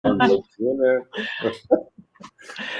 Aqui, né?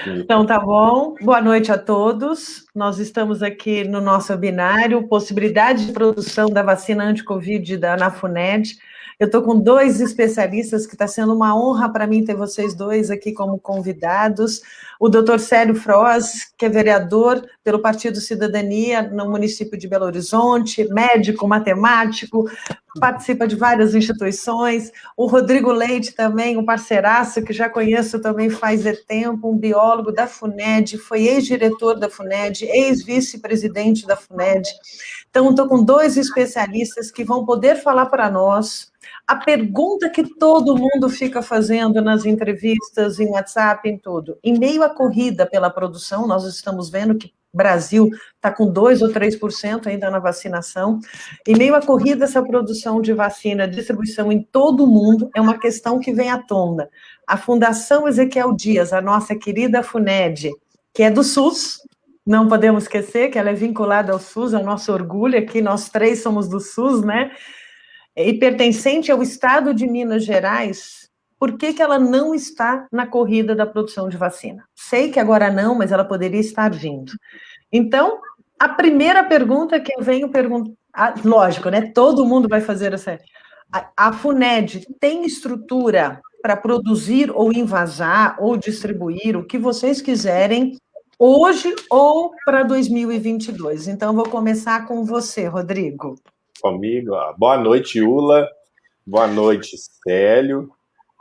Então, tá bom. Boa noite a todos. Nós estamos aqui no nosso webinário, Possibilidade de Produção da Vacina Anti-Covid da Anafuned. Eu estou com dois especialistas, que está sendo uma honra para mim ter vocês dois aqui como convidados. O doutor Célio Froz, que é vereador pelo Partido Cidadania no município de Belo Horizonte, médico, matemático, participa de várias instituições. O Rodrigo Leite também, um parceiraço que já conheço também faz tempo, um biólogo da FUNED, foi ex-diretor da FUNED, ex-vice-presidente da FUNED. Então, estou com dois especialistas que vão poder falar para nós a pergunta que todo mundo fica fazendo nas entrevistas, em WhatsApp, em tudo. Em meio à corrida pela produção, nós estamos vendo que o Brasil está com 2 ou 3% ainda na vacinação. Em meio à corrida, essa produção de vacina, distribuição em todo o mundo, é uma questão que vem à tona. A Fundação Ezequiel Dias, a nossa querida FUNED, que é do SUS, não podemos esquecer que ela é vinculada ao SUS, é o nosso orgulho aqui, nós três somos do SUS, né? E pertencente ao Estado de Minas Gerais, por que ela não está na corrida da produção de vacina? Sei que agora não, mas ela poderia estar vindo. Então, a primeira pergunta que eu venho perguntar, lógico, né? Todo mundo vai fazer essa. A FUNED tem estrutura para produzir ou invasar ou distribuir o que vocês quiserem hoje ou para 2022? Então, vou começar com você, Rodrigo. Comigo. Boa noite, Ula. Boa noite, Célio.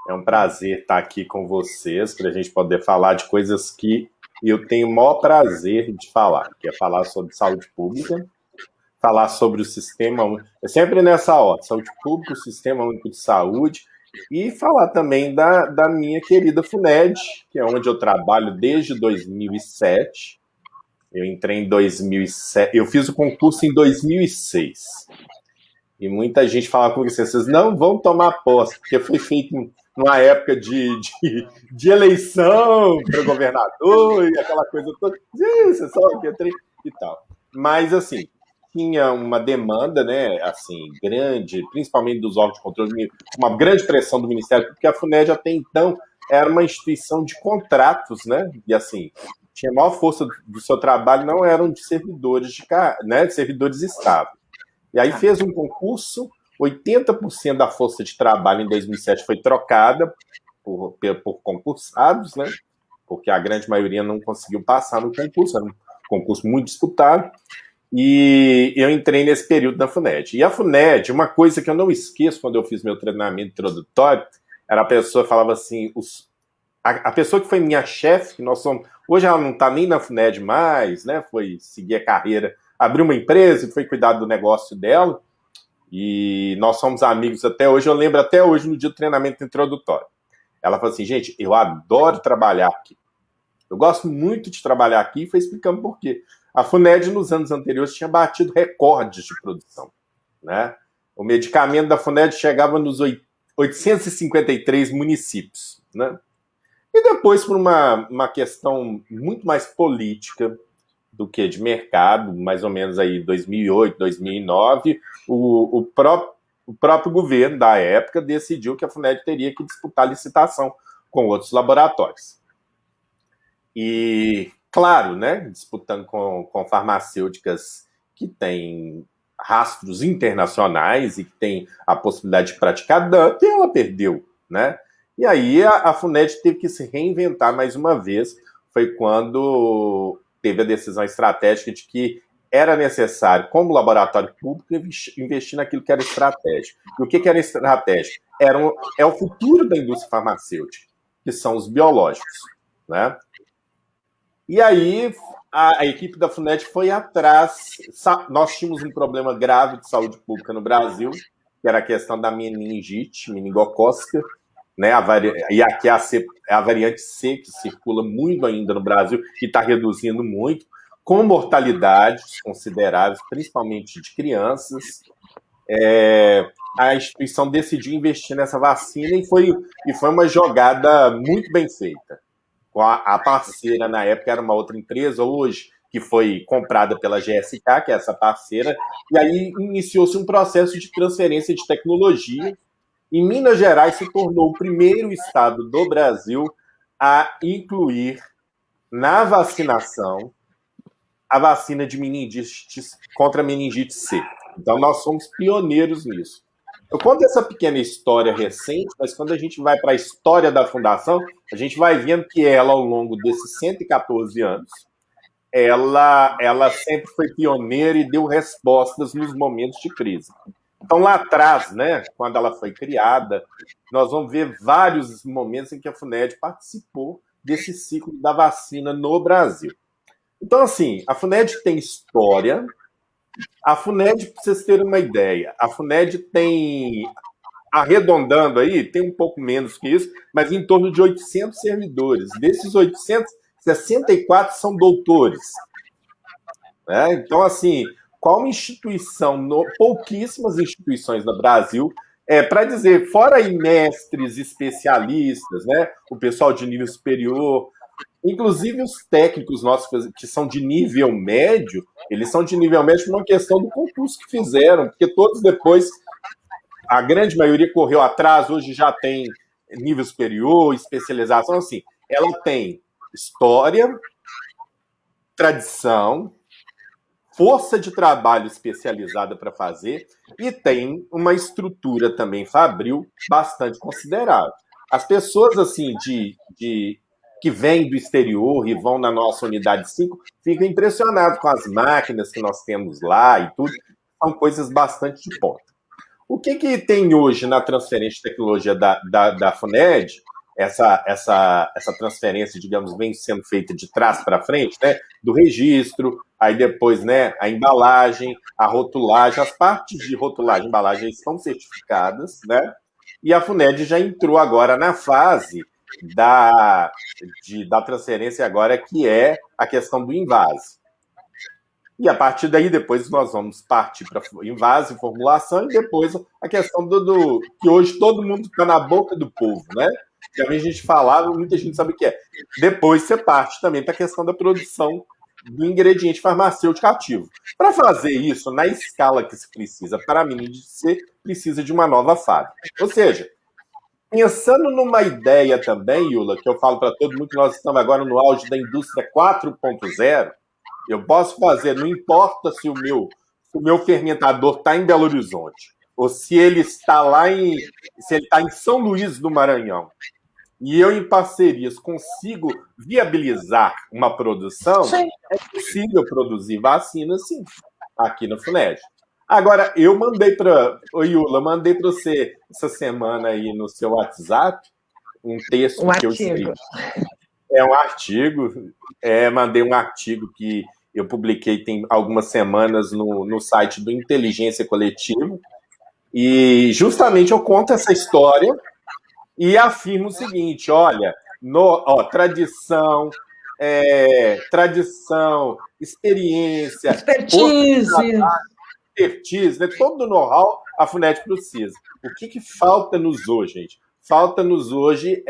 É um prazer estar aqui com vocês para a gente poder falar de coisas que eu tenho o maior prazer de falar, que é falar sobre saúde pública, falar sobre o sistema único, é sempre nessa ordem, saúde pública, o sistema único de saúde, e falar também da minha querida FUNED, que é onde eu trabalho desde 2007. Eu entrei em 2007, eu fiz o concurso em 2006. E muita gente falava comigo assim, vocês não vão tomar posse, porque foi feito numa época de eleição para governador e aquela coisa toda. Você só que entrei e tal. Mas, assim, tinha uma demanda, né, assim, grande, principalmente dos órgãos de controle, uma grande pressão do Ministério, porque a FUNED até então era uma instituição de contratos, né, e assim, tinha a maior força do seu trabalho, não eram de servidores, né, de servidores estáveis. E aí fez um concurso, 80% da força de trabalho em 2007 foi trocada por concursados, né? Porque a grande maioria não conseguiu passar no concurso, era um concurso muito disputado. E eu entrei nesse período na FUNED. E a FUNED, uma coisa que eu não esqueço quando eu fiz meu treinamento introdutório, era a pessoa falava assim, a pessoa que foi minha chefe, hoje ela não está nem na FUNED mais, né? Foi seguir a carreira, abriu uma empresa e foi cuidar do negócio dela. E nós somos amigos até hoje. Eu lembro até hoje no dia do treinamento introdutório. Ela falou assim, gente, eu adoro trabalhar aqui. Eu gosto muito de trabalhar aqui, e foi explicando por quê. A FUNED, nos anos anteriores, tinha batido recordes de produção, né? O medicamento da FUNED chegava nos 853 municípios, né? E depois, por uma questão muito mais política do que de mercado, mais ou menos aí 2008, 2009, o próprio governo da época decidiu que a FUNED teria que disputar licitação com outros laboratórios. E, claro, né, disputando com farmacêuticas que têm rastros internacionais e que têm a possibilidade de praticar dumping, ela perdeu, né? E aí a FUNED teve que se reinventar mais uma vez. Foi quando teve a decisão estratégica de que era necessário, como laboratório público, investir naquilo que era estratégico. E o que era estratégico? É o futuro da indústria farmacêutica, que são os biológicos, né? E aí a equipe da FUNED foi atrás. Nós tínhamos um problema grave de saúde pública no Brasil, que era a questão da meningite, meningocócica, né? E aqui é a variante C, que circula muito ainda no Brasil e está reduzindo muito, com mortalidades consideráveis, principalmente de crianças. A instituição decidiu investir nessa vacina e foi uma jogada muito bem feita. A parceira, na época, era uma outra empresa, hoje, que foi comprada pela GSK, que é essa parceira, e aí iniciou-se um processo de transferência de tecnologia, E Minas Gerais se tornou o primeiro estado do Brasil a incluir na vacinação a vacina de meningite contra a meningite C. Então, nós somos pioneiros nisso. Eu conto essa pequena história recente, mas quando a gente vai para a história da fundação, a gente vai vendo que ela, ao longo desses 114 anos, ela sempre foi pioneira e deu respostas nos momentos de crise. Então, lá atrás, né, quando ela foi criada, nós vamos ver vários momentos em que a FUNED participou desse ciclo da vacina no Brasil. Então, assim, a FUNED tem história. A FUNED, para vocês terem uma ideia, a FUNED tem, arredondando aí, tem um pouco menos que isso, mas em torno de 800 servidores. Desses 800, 64 são doutores. Né? Então, assim, qual instituição, pouquíssimas instituições no Brasil, para dizer, fora aí mestres, especialistas, né, o pessoal de nível superior, inclusive os técnicos nossos que são de nível médio, eles são de nível médio por uma questão do concurso que fizeram, porque todos depois, a grande maioria correu atrás, hoje já tem nível superior, especialização, assim, ela tem história, tradição, força de trabalho especializada para fazer e tem uma estrutura também fabril bastante considerável. As pessoas, assim, que vêm do exterior e vão na nossa unidade 5, ficam impressionados com as máquinas que nós temos lá e tudo. São coisas bastante de ponta. O que tem hoje na transferência de tecnologia da FUNED? Essa transferência, digamos, vem sendo feita de trás para frente, né? Do registro, aí depois, né, a embalagem, a rotulagem, as partes de rotulagem e embalagem estão certificadas, né? E a FUNED já entrou agora na fase da transferência agora, que é a questão do invase. E a partir daí, depois nós vamos partir para invase, formulação, e depois a questão que hoje todo mundo está na boca do povo, né? Também a gente falava, muita gente sabe o que é. Depois você parte também para a questão da produção do ingrediente farmacêutico ativo. Para fazer isso, na escala que se precisa para a meningite C, precisa de uma nova fábrica. Ou seja, pensando numa ideia também, Yula, que eu falo para todo mundo que nós estamos agora no auge da indústria 4.0, eu posso fazer, não importa se o meu fermentador está em Belo Horizonte, ou se ele está se ele está em São Luís do Maranhão, e eu, em parcerias, consigo viabilizar uma produção, sim, é possível produzir vacina, sim, aqui na FUNED. Agora, eu mandei para você essa semana aí no seu WhatsApp um texto que eu escrevi. É um artigo, mandei um artigo que eu publiquei tem algumas semanas no site do Inteligência Coletiva, e justamente eu conto essa história e afirmo o seguinte: olha, tradição, experiência, expertise, né, todo o know-how a FUNED precisa. O que falta-nos hoje, gente? Falta-nos hoje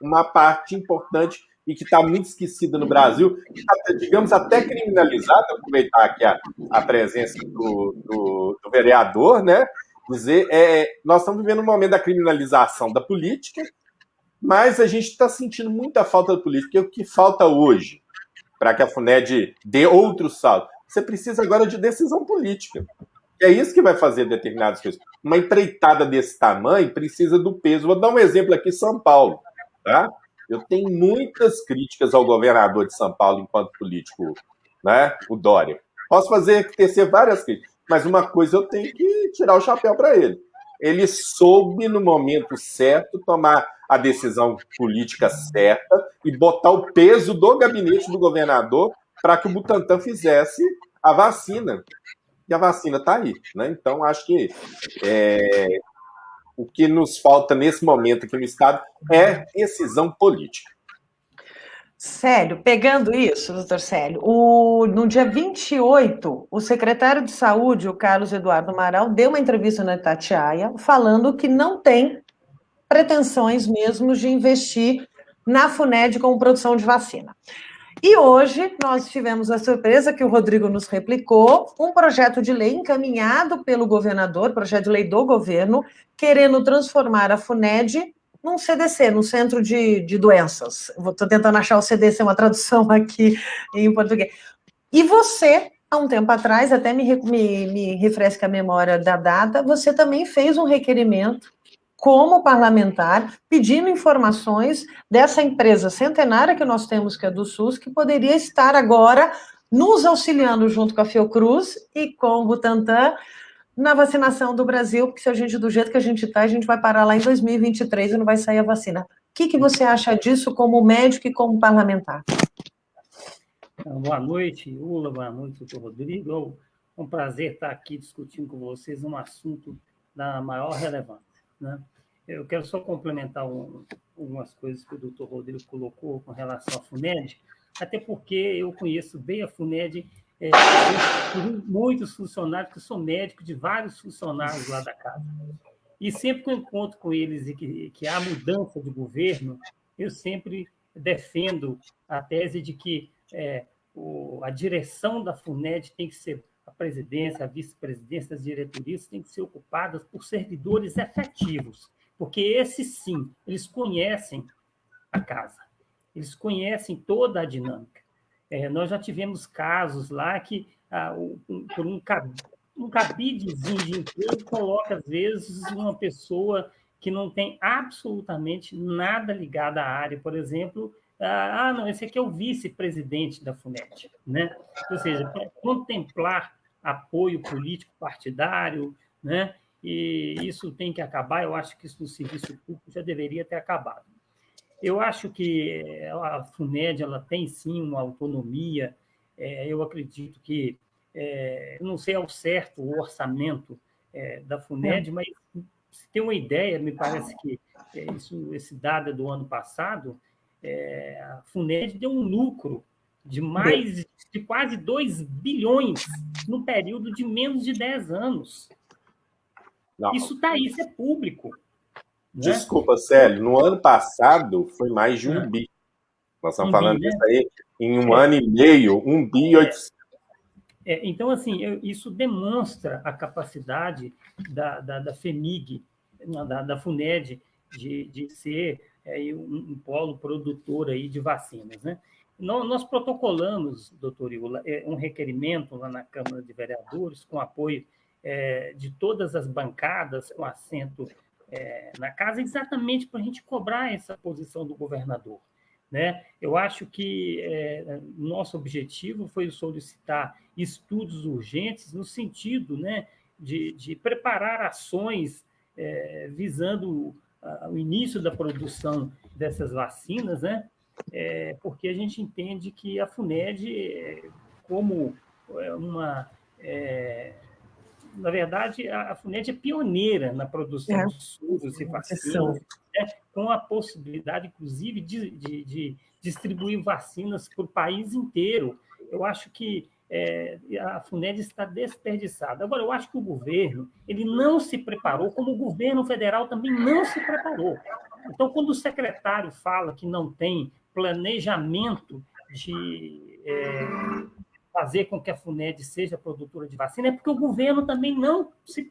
uma parte importante e que está muito esquecida no Brasil, que está, digamos, até criminalizada, aproveitar aqui a presença do vereador, né? Dizer, nós estamos vivendo um momento da criminalização da política, mas a gente está sentindo muita falta da política. E o que falta hoje para que a FUNED dê outro salto? Você precisa agora de decisão política. É isso que vai fazer determinadas coisas. Uma empreitada desse tamanho precisa do peso. Vou dar um exemplo aqui, São Paulo. Tá? Eu tenho muitas críticas ao governador de São Paulo enquanto político, né? O Dória. Posso tecer várias críticas, mas uma coisa eu tenho que tirar o chapéu para ele. Ele soube, no momento certo, tomar a decisão política certa e botar o peso do gabinete do governador para que o Butantan fizesse a vacina. E a vacina está aí, né? Então, acho que o que nos falta nesse momento aqui no Estado é decisão política. Célio, pegando isso, doutor Célio, no dia 28, o secretário de Saúde, o Carlos Eduardo Amaral, deu uma entrevista na Itatiaia falando que não tem pretensões mesmo de investir na FUNED com produção de vacina. E hoje nós tivemos a surpresa que o Rodrigo nos replicou, um projeto de lei encaminhado pelo governador, projeto de lei do governo, querendo transformar a FUNED num CDC, num Centro de Doenças. Estou tentando achar o CDC, uma tradução aqui em português. E você, há um tempo atrás, até me refresca a memória da data, você também fez um requerimento como parlamentar, pedindo informações dessa empresa centenária que nós temos, que é do SUS, que poderia estar agora nos auxiliando junto com a Fiocruz e com o Butantan na vacinação do Brasil, porque se a gente, do jeito que a gente está, a gente vai parar lá em 2023 e não vai sair a vacina. O que você acha disso como médico e como parlamentar? Boa noite, Ula, boa noite, doutor Rodrigo. É um prazer estar aqui discutindo com vocês um assunto da maior relevância, né? Eu quero só complementar algumas coisas que o doutor Rodrigo colocou com relação à FUNED, até porque eu conheço bem a FUNED, muitos funcionários, que eu sou médico de vários funcionários lá da casa. E sempre que eu encontro com eles e que há mudança de governo, eu sempre defendo a tese de que a direção da FUNED tem que ser a presidência, a vice-presidência, as diretorias têm que ser ocupadas por servidores efetivos, porque esses, sim, eles conhecem a casa, eles conhecem toda a dinâmica. Nós já tivemos casos lá que, por um cabidezinho de emprego, coloca, às vezes, uma pessoa que não tem absolutamente nada ligado à área, por exemplo, não, esse aqui é o vice-presidente da FUNED, né? Ou seja, para contemplar apoio político partidário, né? E isso tem que acabar. Eu acho que isso no serviço público já deveria ter acabado. Eu acho que a FUNED ela tem, sim, uma autonomia. Eu acredito que, eu não sei ao certo o orçamento da FUNED, mas se tem uma ideia, me parece que esse dado é do ano passado, a FUNED deu um lucro de quase 2 bilhões no período de menos de 10 anos. Não. Isso está aí, isso é público. Desculpa, Célio, no ano passado foi mais de 1 bi. Nós estamos falando disso, né? Aí em um ano e meio, 1 bi 800. Então, assim, isso demonstra a capacidade da FEMIG, da FUNED, de ser um polo produtor aí de vacinas, né? Nós protocolamos, doutor Iula, um requerimento lá na Câmara de Vereadores, com apoio de todas as bancadas, com assento na casa, exatamente para a gente cobrar essa posição do governador, né? Eu acho que nosso objetivo foi solicitar estudos urgentes no sentido, né, de preparar ações visando o início da produção dessas vacinas, né? Porque a gente entende que a FUNED, como na verdade, a FUNED é pioneira na produção de sumos e vacinas, né, com a possibilidade, inclusive, de distribuir vacinas para o país inteiro. Eu acho que a FUNED está desperdiçada. Agora, eu acho que o governo ele não se preparou, como o governo federal também não se preparou. Então, quando o secretário fala que não tem planejamento de fazer com que a FUNED seja produtora de vacina, é porque o governo também não se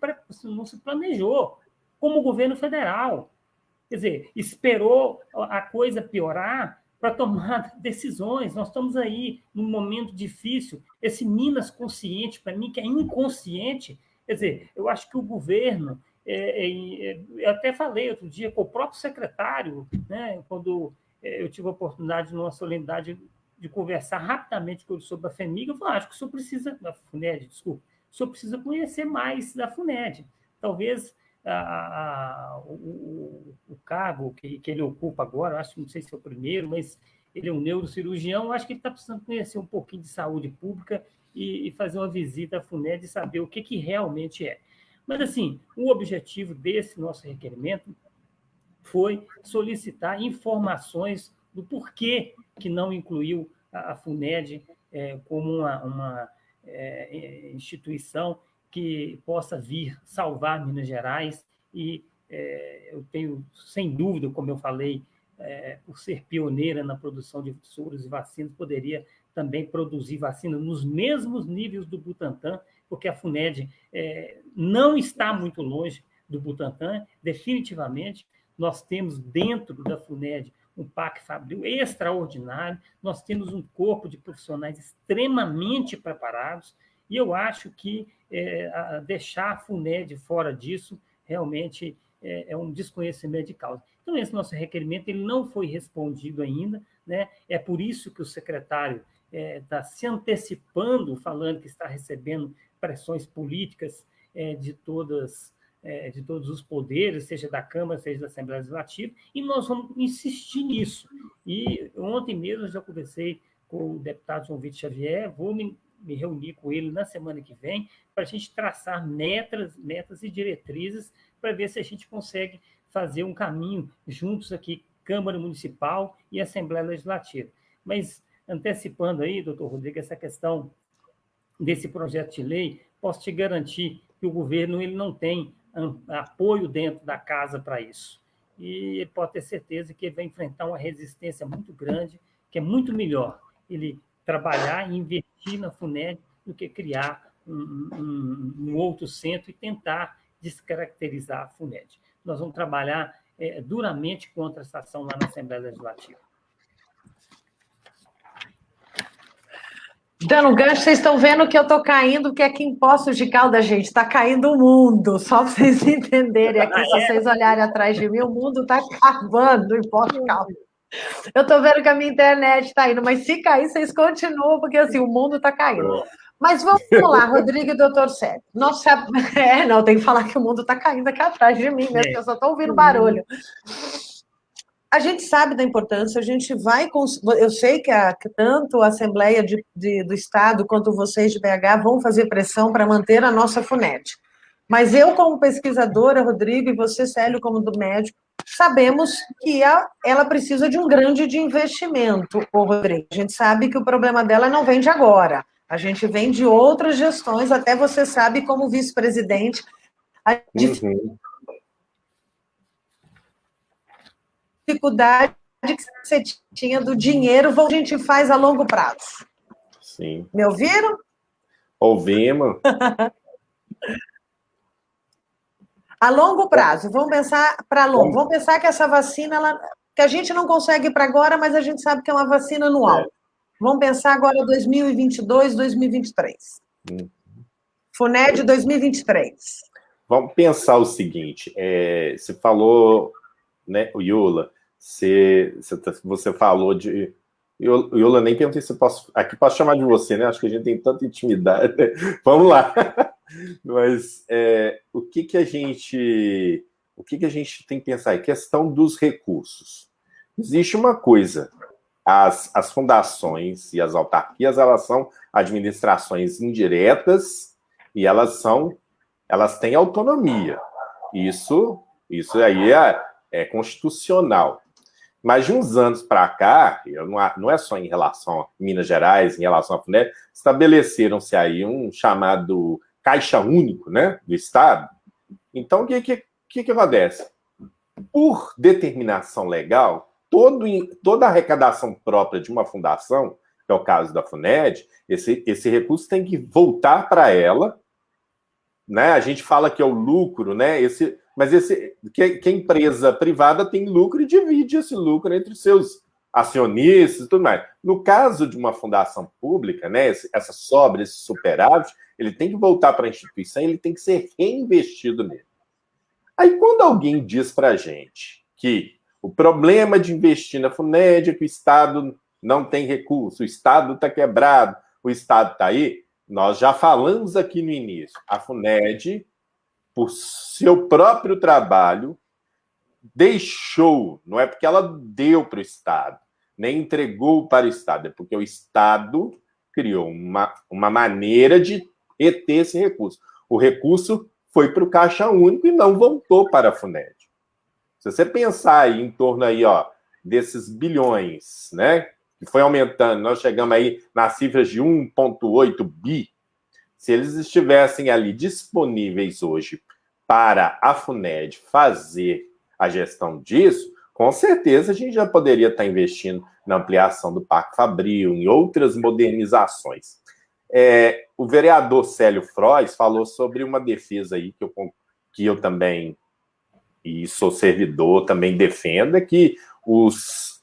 planejou, como o governo federal. Quer dizer, esperou a coisa piorar para tomar decisões. Nós estamos aí num momento difícil. Esse Minas consciente, para mim, que é inconsciente, quer dizer, eu acho que o governo, eu até falei outro dia com o próprio secretário, né, quando eu tive a oportunidade, numa solenidade, de conversar rapidamente com ele sobre a FEMIG, eu falei, acho que o senhor precisa, da FUNED, desculpa, o senhor precisa conhecer mais da FUNED. Talvez o cargo que ele ocupa agora, acho que não sei se é o primeiro, mas ele é um neurocirurgião, acho que ele está precisando conhecer um pouquinho de saúde pública e fazer uma visita à FUNED e saber o que realmente é. Mas, assim, o objetivo desse nosso requerimento foi solicitar informações do porquê que não incluiu a FUNED como uma instituição que possa vir salvar Minas Gerais. E eu tenho, sem dúvida, como eu falei por ser pioneira na produção de soros e vacinas, poderia também produzir vacina nos mesmos níveis do Butantan, porque a FUNED não está muito longe do Butantan, definitivamente. Nós temos dentro da FUNED um PAC Fabril extraordinário, nós temos um corpo de profissionais extremamente preparados, e eu acho que deixar a FUNED fora disso realmente é um desconhecimento de causa. Então, esse nosso requerimento ele não foi respondido ainda, né? É por isso que o secretário está se antecipando, falando que está recebendo pressões políticas de todos os poderes, seja da Câmara, seja da Assembleia Legislativa, e nós vamos insistir nisso. E ontem mesmo eu já conversei com o deputado João Vitor Xavier, vou me reunir com ele na semana que vem para a gente traçar metas e diretrizes para ver se a gente consegue fazer um caminho juntos aqui, Câmara Municipal e Assembleia Legislativa. Mas, antecipando aí, doutor Rodrigo, essa questão desse projeto de lei, posso te garantir que o governo ele não tem apoio dentro da casa para isso. E ele pode ter certeza que ele vai enfrentar uma resistência muito grande, que é muito melhor ele trabalhar e investir na FUNED do que criar um outro centro e tentar descaracterizar a FUNED. Nós vamos trabalhar duramente contra essa ação lá na Assembleia Legislativa. Dando gancho, vocês estão vendo que eu estou caindo, porque aqui em Poços de Caldas, gente, está caindo o mundo, só para vocês entenderem aqui, se vocês olharem atrás de mim, o mundo está acabando em Poços de Caldas. Eu estou vendo que a minha internet está indo, mas se cair, vocês continuam, porque assim, o mundo está caindo. Mas vamos lá, Rodrigo e doutor Sérgio. Nossa, não, tem que falar que o mundo está caindo aqui atrás de mim mesmo, que eu só estou ouvindo barulho. A gente sabe da importância, a gente vai... Eu sei que tanto a Assembleia do Estado quanto vocês de BH vão fazer pressão para manter a nossa FUNED. Mas eu, como pesquisadora, Rodrigo, e você, Célio, como do médico, sabemos que ela precisa de um grande investimento, Rodrigo. A gente sabe que o problema dela não vem de agora. A gente vem de outras gestões, até você sabe, como vice-presidente, a dificuldade que você tinha do dinheiro, a gente faz a longo prazo. Sim. Me ouviram? Ouvimos. A longo prazo, vamos pensar para longo. Vamos pensar que essa vacina, que a gente não consegue para agora, mas a gente sabe que é uma vacina anual. Vamos pensar agora 2022, 2023. FUNED 2023. Vamos pensar o seguinte, você falou, né, o Iula, você falou de... Iula, nem perguntei se posso chamar de você, né? Acho que a gente tem tanta intimidade. Vamos lá. Mas o que a gente tem que pensar? É questão dos recursos. Existe uma coisa, as fundações e as autarquias, elas são administrações indiretas e elas têm autonomia. Isso aí é constitucional. Mas de uns anos para cá, não é só em relação a Minas Gerais, em relação à FUNED, estabeleceram-se aí um chamado Caixa Único, né, do Estado. Então, o que acontece? Por determinação legal, toda a arrecadação própria de uma fundação, que é o caso da FUNED, esse recurso tem que voltar para ela, né? A gente fala que é o lucro, né? Mas que a empresa privada tem lucro e divide esse lucro entre seus acionistas e tudo mais. No caso de uma fundação pública, né, essa sobra, esse superávit, ele tem que voltar para a instituição, ele tem que ser reinvestido nele. Aí, quando alguém diz para a gente que o problema de investir na FUNED é que o Estado não tem recurso, o Estado está quebrado, o Estado está aí, nós já falamos aqui no início, a FUNED, por seu próprio trabalho, deixou, não é porque ela deu para o Estado, nem entregou para o Estado, é porque o Estado criou uma maneira de reter esse recurso. O recurso foi para o Caixa Único e não voltou para a FUNED. Se você pensar aí em torno aí, desses bilhões, né, que foi aumentando, nós chegamos aí nas cifras de 1,8 bi, se eles estivessem ali disponíveis hoje para a FUNED fazer a gestão disso, com certeza a gente já poderia estar investindo na ampliação do Parque Fabril, em outras modernizações. O vereador Célio Frois falou sobre uma defesa aí que eu também, e sou servidor, também defendo, é que os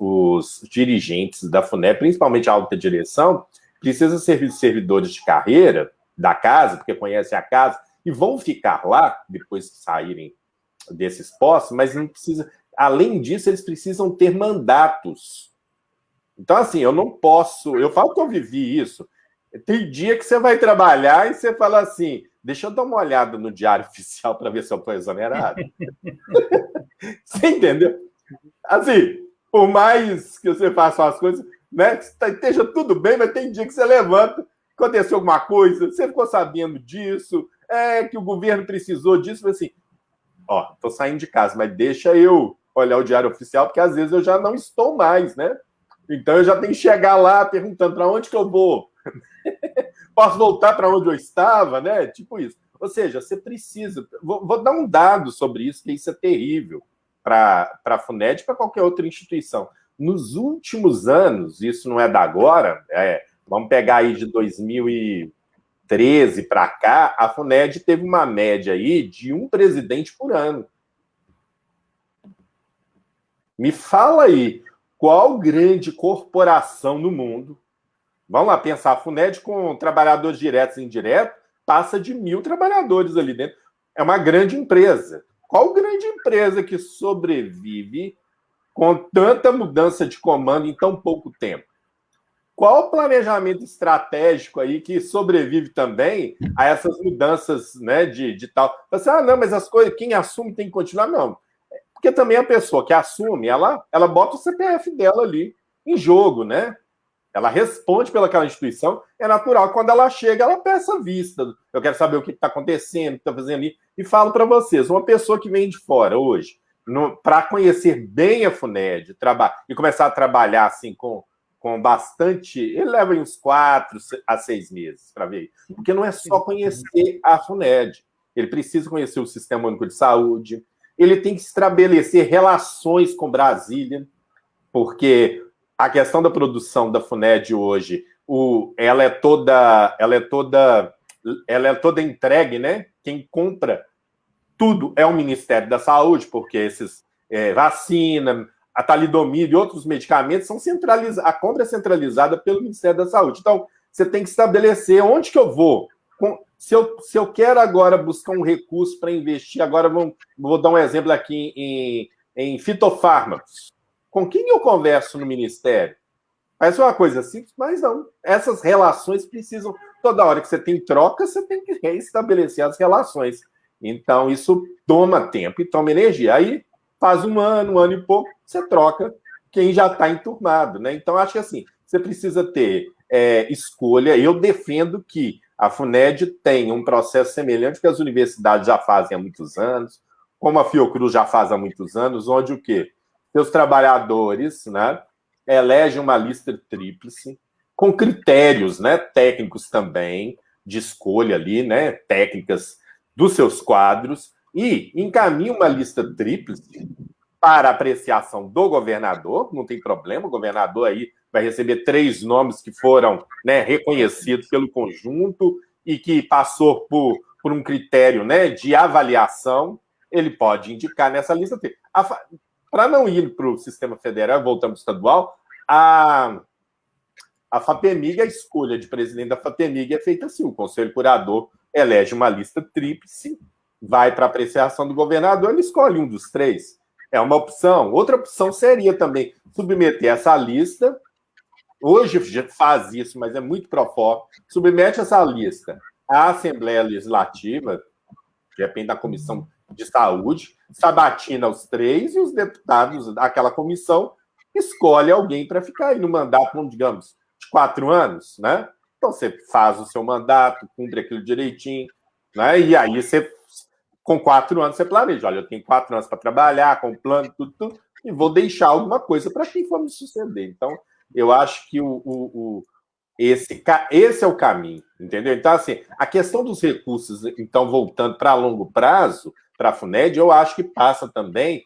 dirigentes da FUNED, principalmente a alta direção, precisam ser servidores de carreira da casa, porque conhecem a casa, e vão ficar lá depois que saírem desses postos, mas não precisa. Além disso, eles precisam ter mandatos. Então, assim, eu não posso. Eu falo que eu vivi isso. Tem dia que você vai trabalhar e você fala assim: deixa eu dar uma olhada no Diário Oficial para ver se eu estou exonerado. Você entendeu? Assim, por mais que você faça as coisas, né, que esteja tudo bem, mas tem dia que você levanta, aconteceu alguma coisa, você ficou sabendo disso, que o governo precisou disso, assim, tô saindo de casa, mas deixa eu olhar o Diário Oficial, porque às vezes eu já não estou mais, né? Então eu já tenho que chegar lá perguntando para onde que eu vou. Posso voltar para onde eu estava, né? Tipo isso. Ou seja, você precisa... Vou dar um dado sobre isso, que isso é terrível para a FUNED e para qualquer outra instituição. Nos últimos anos, isso não é da agora, vamos pegar aí de 2013 para cá, a FUNED teve uma média aí de um presidente por ano. Me fala aí, qual grande corporação no mundo, vamos lá pensar, a FUNED com trabalhadores diretos e indiretos, passa de 1.000 trabalhadores ali dentro. É uma grande empresa. Qual grande empresa que sobrevive com tanta mudança de comando em tão pouco tempo? Qual o planejamento estratégico aí que sobrevive também a essas mudanças, né, de tal? Você, não, mas as coisas, quem assume tem que continuar? Não. Porque também a pessoa que assume, ela bota o CPF dela ali em jogo, né? Ela responde pelaquela instituição, é natural. Quando ela chega, ela peça vista. Eu quero saber o que está acontecendo, o que está fazendo ali. E falo para vocês, uma pessoa que vem de fora hoje, para conhecer bem a FUNED e começar a trabalhar assim com bastante... Ele leva uns 4 a 6 meses para ver. Porque não é só conhecer a FUNED. Ele precisa conhecer o Sistema Único de Saúde, ele tem que estabelecer relações com Brasília, porque a questão da produção da FUNED hoje, ela é toda entregue, né? Quem compra tudo é o Ministério da Saúde, porque esses vacina, a talidomida e outros medicamentos são centralizados, a compra é centralizada pelo Ministério da Saúde. Então, você tem que estabelecer onde que eu vou. Se eu quero agora buscar um recurso para investir, agora vou dar um exemplo aqui em fitofármacos. Com quem eu converso no Ministério? Parece uma coisa simples, mas não. Essas relações precisam... Toda hora que você tem troca, você tem que restabelecer as relações. Então, isso toma tempo e toma energia. Aí, faz um ano e pouco, você troca quem já está enturmado, né? Então, acho que assim, você precisa ter escolha. Eu defendo que a FUNED tem um processo semelhante que as universidades já fazem há muitos anos, como a Fiocruz já faz há muitos anos, onde o quê? Seus trabalhadores, né, elegem uma lista tríplice, com critérios, né, técnicos também, de escolha ali, né, técnicas dos seus quadros, e encaminham uma lista tríplice para apreciação do governador, não tem problema, o governador aí vai receber 3 nomes que foram, né, reconhecidos pelo conjunto e que passou por um critério, né, de avaliação, ele pode indicar nessa lista. Para não ir para o sistema federal, voltamos para o estadual, a FAPEMIG, a escolha de presidente da FAPEMIG é feita assim, o Conselho Curador elege uma lista tríplice, vai para apreciação do governador, ele escolhe um dos 3. É uma opção. Outra opção seria também submeter essa lista. Hoje já faz isso, mas é muito pro forma. Submete essa lista à Assembleia Legislativa, que depende da Comissão de Saúde, sabatina os 3 e os deputados daquela comissão escolhe alguém para ficar aí no mandato, digamos, de 4 anos, né? Então você faz o seu mandato, cumpre aquilo direitinho, né? E aí você, com 4 anos, você planeja. Olha, eu tenho 4 anos para trabalhar, com plano, tudo, e vou deixar alguma coisa para quem for me suceder. Então, eu acho que esse é o caminho, entendeu? Então, assim, a questão dos recursos, então, voltando para longo prazo, para a FUNED, eu acho que passa também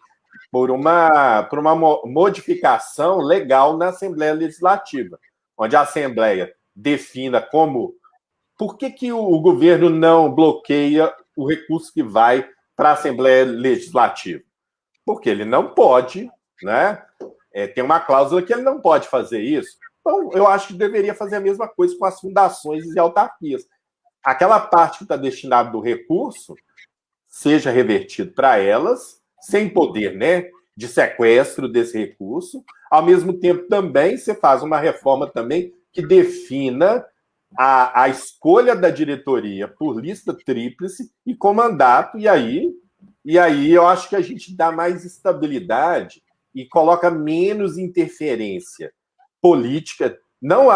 por uma modificação legal na Assembleia Legislativa, onde a Assembleia defina como... Por que o governo não bloqueia o recurso que vai para a Assembleia Legislativa? Porque ele não pode, né? Tem uma cláusula que ele não pode fazer isso. Então, eu acho que deveria fazer a mesma coisa com as fundações e autarquias. Aquela parte que está destinada do recurso seja revertido para elas, sem poder, né, de sequestro desse recurso. Ao mesmo tempo, também, você faz uma reforma também que defina a escolha da diretoria por lista tríplice e com mandato, e aí eu acho que a gente dá mais estabilidade e coloca menos interferência política. Não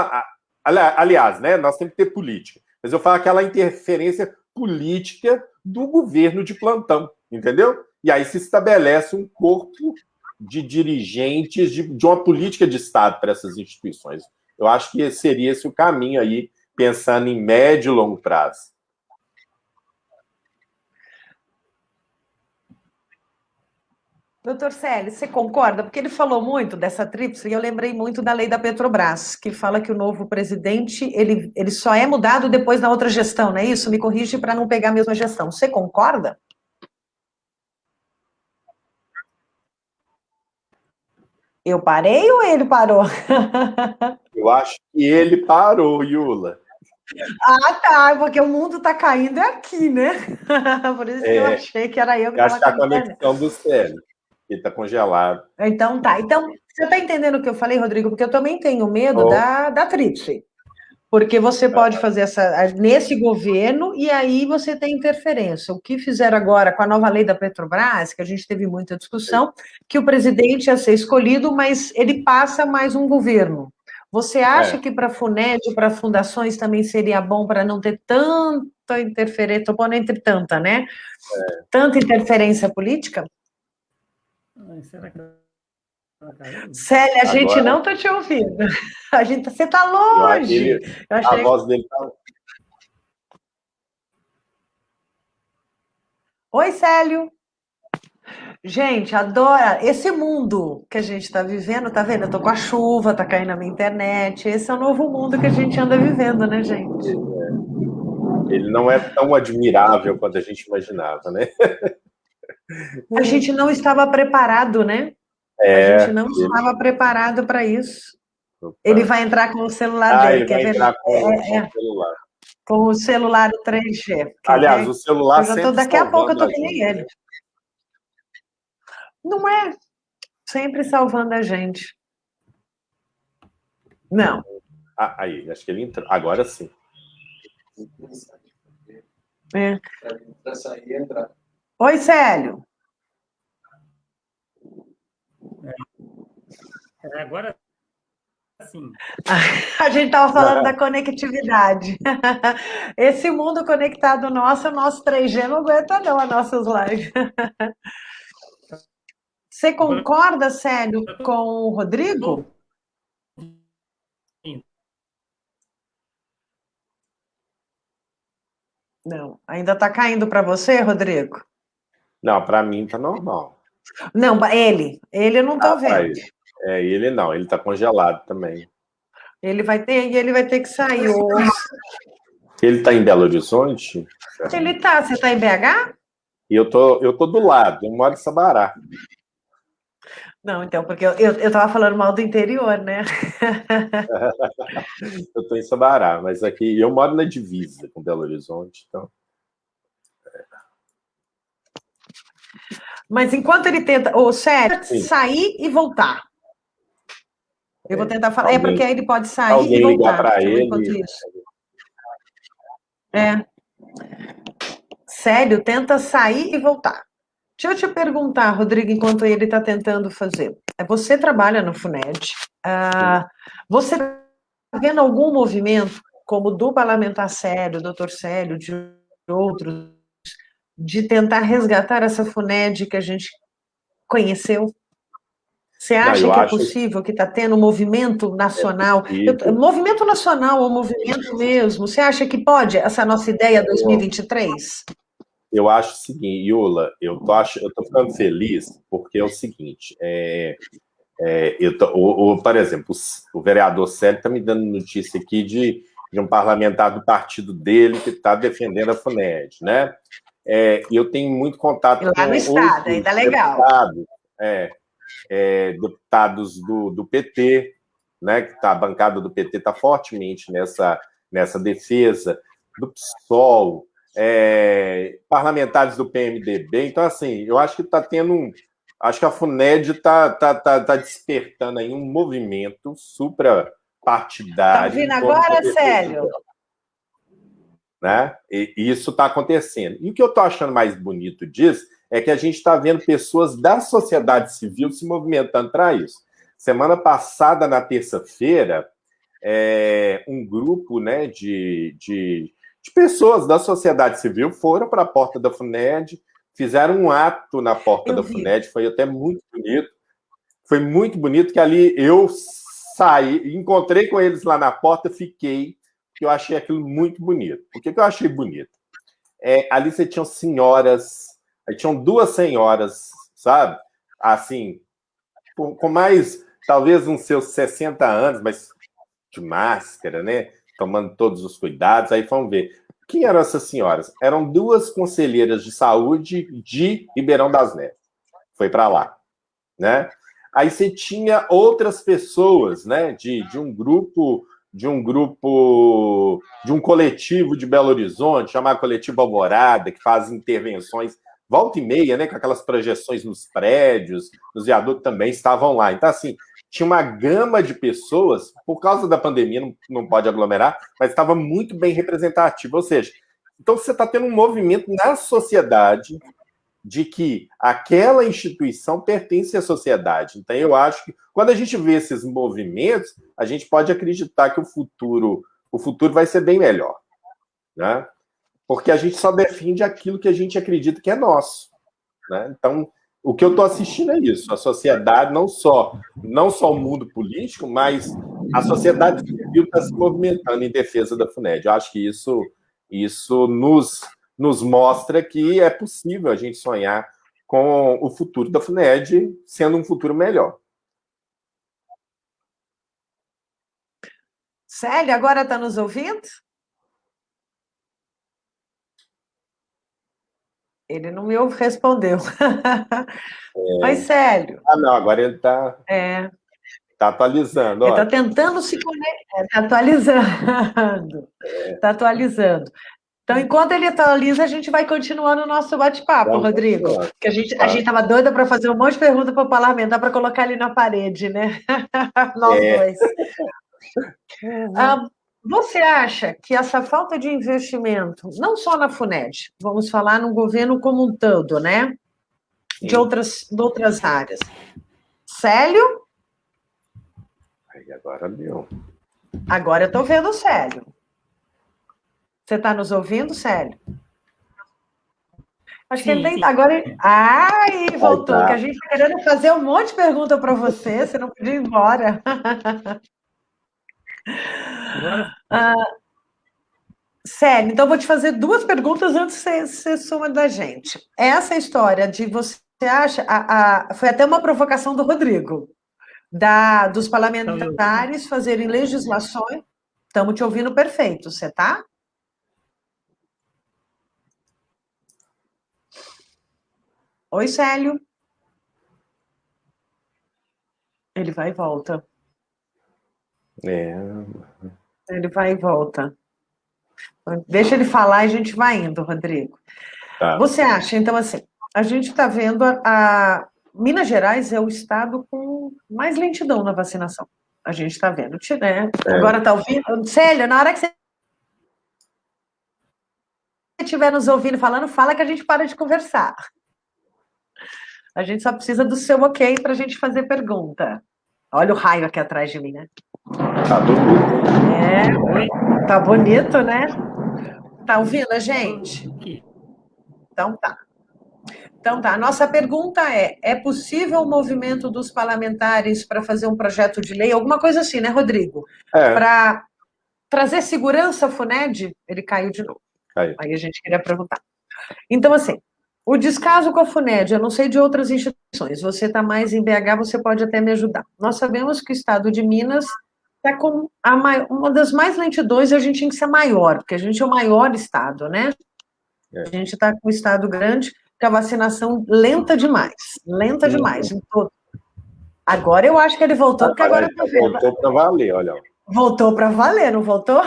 aliás, né, nós temos que ter política, mas eu falo aquela interferência política do governo de plantão, entendeu? E aí se estabelece um corpo de dirigentes de uma política de Estado para essas instituições. Eu acho que seria esse o caminho aí, pensando em médio e longo prazo. Doutor Célio, você concorda? Porque ele falou muito dessa tríplice, e eu lembrei muito da lei da Petrobras, que fala que o novo presidente, ele só é mudado depois na outra gestão, não é isso? Me corrige para não pegar a mesma gestão. Você concorda? Eu parei ou ele parou? Eu acho que ele parou, Iula. Ah, tá, porque o mundo está caindo aqui, né? Por isso que eu achei que era eu que estava caindo. Acho que a conexão do Célio, que está congelado. Então tá. Então, você está entendendo o que eu falei, Rodrigo? Porque eu também tenho medo da tríplice. Porque você pode fazer nesse governo e aí você tem interferência. O que fizeram agora com a nova lei da Petrobras, que a gente teve muita discussão, que o presidente ia ser escolhido, mas ele passa mais um governo. Você acha que para a FUNED, para fundações, também seria bom para não ter tanta interferência, estou pondo entre tanta, né? Tanta interferência política? Será que... Célia, a gente não está te ouvindo. Você está longe. A voz dele está... Oi, Célio. Gente, adora esse mundo que a gente está vivendo, tá vendo? Eu tô com a chuva, tá caindo na minha internet. Esse é o novo mundo que a gente anda vivendo, né, gente? Ele não é tão admirável quanto a gente imaginava, né? A gente não estava preparado, né? A gente não estava preparado para isso. Opa. Ele vai entrar com o celular dele. Ele vai entrar com o celular. Com o celular 3G. Aliás, o celular sempre daqui a pouco eu tô que nem ele. Não é? Sempre salvando a gente. Não. Aí, acho que ele entrou. Agora sim. Para sair e entrar. Oi, Célio. Agora sim. A gente estava falando da conectividade. Esse mundo conectado nosso, o nosso 3G não aguenta não as nossas lives. Você concorda, Célio, com o Rodrigo? Não, ainda está caindo para você, Rodrigo? Não, para mim está normal. Não, ele eu não estou vendo. Ele não, ele está congelado também. Ele vai ter que sair. Ele está em Belo Horizonte? Ele está. Você está em BH? E eu tô do lado, eu moro em Sabará. Não, então, porque eu estava falando mal do interior, né? Eu estou em Sabará, mas aqui eu moro na divisa com Belo Horizonte, então. Mas enquanto ele tenta, Sérgio, sair e voltar. Eu vou tentar falar. Porque aí ele pode sair e voltar. Ligar para ele. Enquanto isso. Sério, tenta sair e voltar. Deixa eu te perguntar, Rodrigo, enquanto ele está tentando fazer. Você trabalha no FUNED. Você está vendo algum movimento, como do parlamentar Célio, doutor Célio, de outros, de tentar resgatar essa FUNED que a gente conheceu? Você acha que é possível, que está tendo um movimento nacional? Movimento nacional ou movimento mesmo? Você acha que pode, essa nossa ideia 2023? eu acho o seguinte, Iula, eu tô ficando feliz porque é o seguinte, por exemplo, o vereador Célio está me dando notícia aqui de um parlamentar do partido dele que está defendendo a FUNED, né? Eu tenho muito contato lá no estado, ainda legal. Deputados do PT, né? Que a bancada do PT está fortemente nessa defesa, do PSOL, parlamentares do PMDB. Então, assim, eu acho que está tendo acho que a FUNED está despertando aí um movimento suprapartidário. Está ouvindo agora, Célio? Né? E isso está acontecendo. E o que eu estou achando mais bonito disso é que a gente está vendo pessoas da sociedade civil se movimentando para isso. Semana passada, na terça-feira, um grupo, né, de pessoas da sociedade civil foram para a porta da FUNED, fizeram um ato na porta da FUNED, foi até muito bonito. Foi muito bonito que ali eu saí, encontrei com eles lá na porta, fiquei, porque eu achei aquilo muito bonito. Por que eu achei bonito? Ali você tinha senhoras, aí tinham duas senhoras, sabe? Assim, com mais, talvez uns seus 60 anos, mas de máscara, né? Tomando todos os cuidados. Aí vamos ver. Quem eram essas senhoras? Eram duas conselheiras de saúde de Ribeirão das Neves. Foi para lá, né? Aí você tinha outras pessoas, né? De um coletivo de Belo Horizonte, chamado Coletivo Alvorada, que faz intervenções volta e meia, né? Com aquelas projeções nos prédios, nos viadutos também estavam lá. Então, assim, tinha uma gama de pessoas, por causa da pandemia, não pode aglomerar, mas estava muito bem representativo. Ou seja, então você está tendo um movimento na sociedade de que aquela instituição pertence à sociedade. Então, eu acho que quando a gente vê esses movimentos, a gente pode acreditar que o futuro vai ser bem melhor, né? Porque a gente só defende aquilo que a gente acredita que é nosso, né? Então, o que eu estou assistindo é isso. A sociedade, não só o mundo político, mas a sociedade civil está se movimentando em defesa da FUNED. Eu acho que isso nos mostra que é possível a gente sonhar com o futuro da FUNED sendo um futuro melhor. Célio, agora está nos ouvindo? Ele não me respondeu. Mas, Célio... não, agora ele está atualizando. Ele está tentando se conectar, está atualizando. Está atualizando. Então, enquanto ele atualiza, a gente vai continuando o nosso bate-papo, Rodrigo. Porque a gente estava doida para fazer um monte de perguntas para o parlamentar para colocar ali na parede, né? Nós dois. Você acha que essa falta de investimento, não só na FUNED, vamos falar no governo como um todo, né? De outras áreas. Célio? Aí agora deu. Agora eu estou vendo o Célio. Você está nos ouvindo, Célio? Acho que ele nem... Agora ele... voltou, que a gente está querendo fazer um monte de pergunta para você, você não podia ir embora. Célio, então eu vou te fazer duas perguntas antes de você suma da gente. Essa história de você acha... foi até uma provocação do Rodrigo, dos parlamentares fazerem legislações... Estamos te ouvindo perfeito, você está? Oi, Célio. Ele vai e volta. Ele vai e volta. Deixa ele falar e a gente vai indo, Rodrigo. Tá. Você acha, então, assim, a gente está vendo Minas Gerais é o estado com mais lentidão na vacinação. A gente está vendo, né? Agora está ouvindo? Célio, na hora que você estiver nos ouvindo falando, fala que a gente para de conversar. A gente só precisa do seu ok para a gente fazer pergunta. Olha o raio aqui atrás de mim, né? Tá bonito. Tá bonito, né? Tá ouvindo a gente? Então tá. A nossa pergunta é possível o movimento dos parlamentares para fazer um projeto de lei, alguma coisa assim, né, Rodrigo? Para trazer segurança à FUNED? Ele caiu de novo. Aí a gente queria perguntar. Então, assim, o descaso com a FUNED, eu não sei de outras instituições, você está mais em BH, você pode até me ajudar. Nós sabemos que o estado de Minas está com uma das mais lentidões, e a gente tem que ser maior, porque a gente é o maior estado, né? A gente está com um estado grande, com a vacinação lenta demais, em todo. Agora eu acho que ele voltou, porque agora está vendo. Voltou para valer, olha. Voltou para valer, não voltou?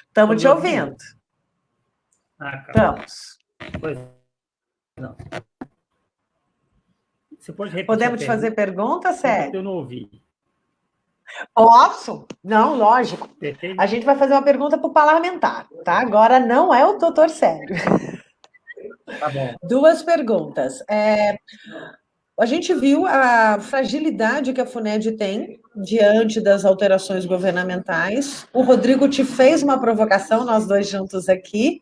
Estamos te ouvindo. Estamos. Pois não. Você pode repetir? Podemos te fazer pergunta, Sérgio? Eu não ouvi. Posso? Não, lógico. Perfeito. A gente vai fazer uma pergunta para o parlamentar, tá? Agora não é o doutor Sérgio. Tá bom. 2 perguntas. A gente viu a fragilidade que a FUNED tem diante das alterações governamentais. O Rodrigo te fez uma provocação, nós dois juntos aqui,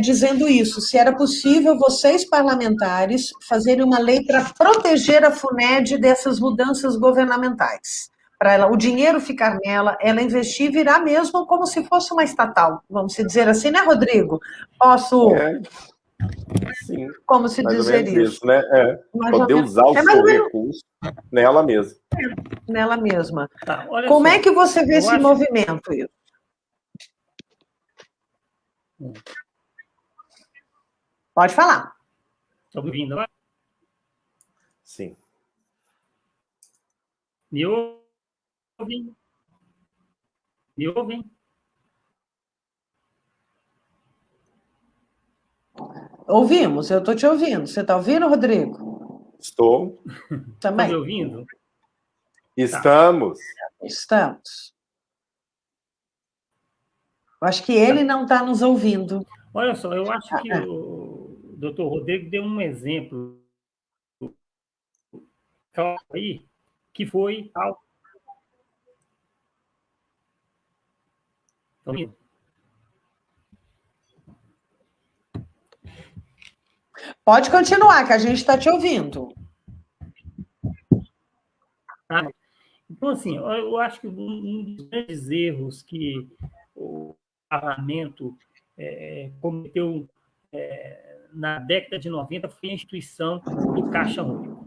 dizendo isso, se era possível vocês, parlamentares, fazerem uma lei para proteger a FUNED dessas mudanças governamentais, para o dinheiro ficar nela, ela investir e virar mesmo como se fosse uma estatal, vamos dizer assim, né, Rodrigo? Posso... Sim, como se dizer isso, né? Poder usar o seu recurso nela mesma. Nela mesma. Tá, como é que você vê esse movimento? Pode falar. Estou ouvindo agora? Sim. Me ouvem? Me ouvem? Ouvimos, eu estou te ouvindo. Você está ouvindo, Rodrigo? Estou. Também. Está me ouvindo? Estamos. Estamos. Eu acho que ele não está nos ouvindo. Olha só, eu acho que o doutor Rodrigo deu um exemplo aí, que foi algo. Estão ouvindo? Pode continuar, que a gente está te ouvindo. Então, assim, eu acho que um dos grandes erros que o parlamento cometeu na década de 90 foi a instituição do Caixa Único.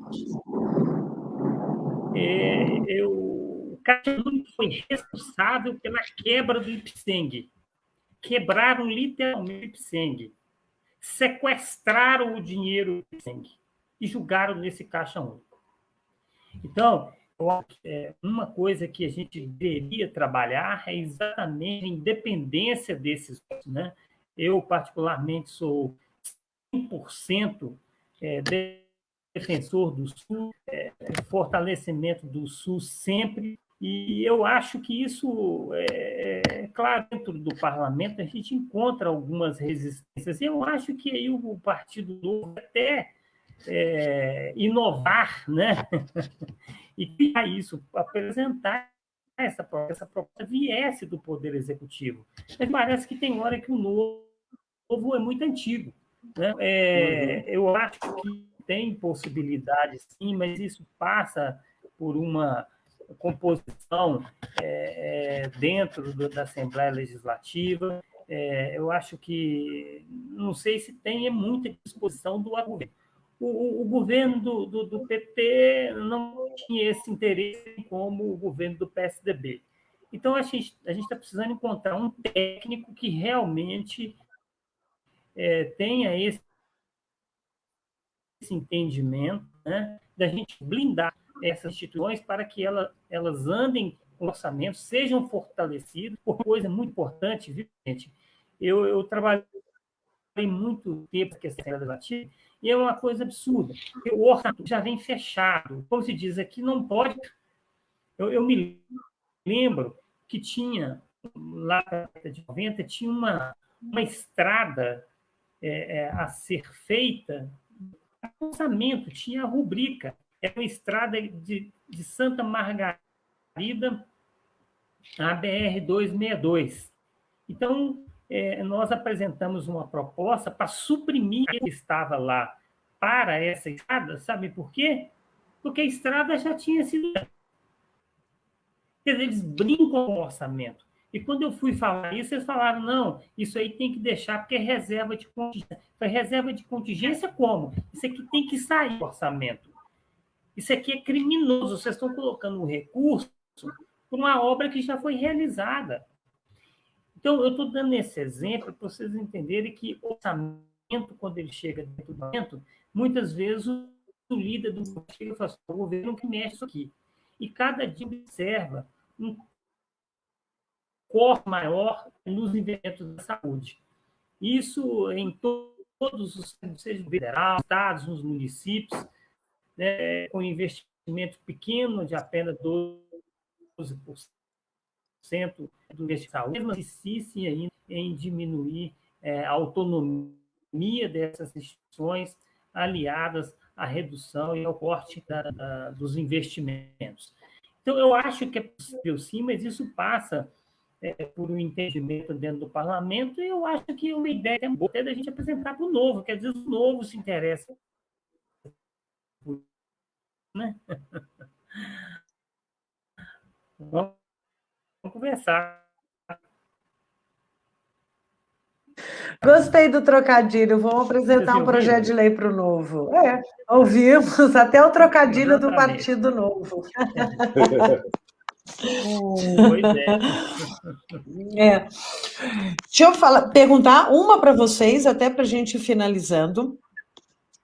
O Caixa Único foi responsável pela quebra do IPSENG. Quebraram literalmente o IPSENG. Sequestraram o dinheiro do IPSENG e julgaram nesse Caixa Único. Então, uma coisa que a gente deveria trabalhar é exatamente a independência desses, né? Eu, particularmente, sou 100% defensor do SUS, fortalecimento do SUS sempre, e eu acho que isso, claro, dentro do parlamento a gente encontra algumas resistências. Eu acho que aí o Partido Novo até inovar, né? E criar isso, apresentar essa proposta viesse do Poder Executivo. Mas parece que tem hora que o novo é muito antigo, né? Eu acho que tem possibilidade, sim, mas isso passa por uma composição dentro da Assembleia Legislativa. Eu acho que, não sei se tem muita disposição do governo. O governo do PT não tinha esse interesse como o governo do PSDB. Então, a gente está precisando encontrar um técnico que realmente tenha esse entendimento, né, da gente blindar essas instituições para que elas andem com orçamento, sejam fortalecidas, por coisa muito importante, viu, gente? Eu trabalhei muito tempo na questão legislativa, e é uma coisa absurda. O orçamento já vem fechado. Como se diz aqui, não pode. Eu me lembro que tinha, lá na década de 90, tinha uma estrada a ser feita, orçamento, tinha a rubrica. Era uma estrada de Santa Margarida a BR-262. Então, nós apresentamos uma proposta para suprimir o que estava lá para essa estrada. Sabe por quê? Porque a estrada já tinha sido... Quer dizer, eles brincam com o orçamento. E quando eu fui falar isso, eles falaram, não, isso aí tem que deixar porque é reserva de contingência. Foi reserva de contingência como? Isso aqui tem que sair do orçamento. Isso aqui é criminoso. Vocês estão colocando um recurso para uma obra que já foi realizada. Então, eu estou dando esse exemplo para vocês entenderem que o orçamento, quando ele chega dentro do orçamento, muitas vezes o líder do governo chega e fala assim, o governo que mexe isso aqui. E cada dia observa um corte maior nos investimentos da saúde. Isso em todos os, seja federal, estados, nos municípios, né, com investimento pequeno de apenas 12% do investimento de saúde, mas insiste ainda em diminuir a autonomia dessas instituições aliadas à redução e ao corte dos investimentos. Então, eu acho que é possível sim, mas isso passa por um entendimento dentro do parlamento, e eu acho que uma ideia é boa até da gente apresentar para o novo, que às vezes o novo se interessa. Né? Vamos conversar. Gostei do trocadilho. Vamos apresentar um projeto de lei para o Novo. Ouvimos até o trocadilho do Partido Novo. Pois é. Deixa eu perguntar uma para vocês, até para a gente ir finalizando.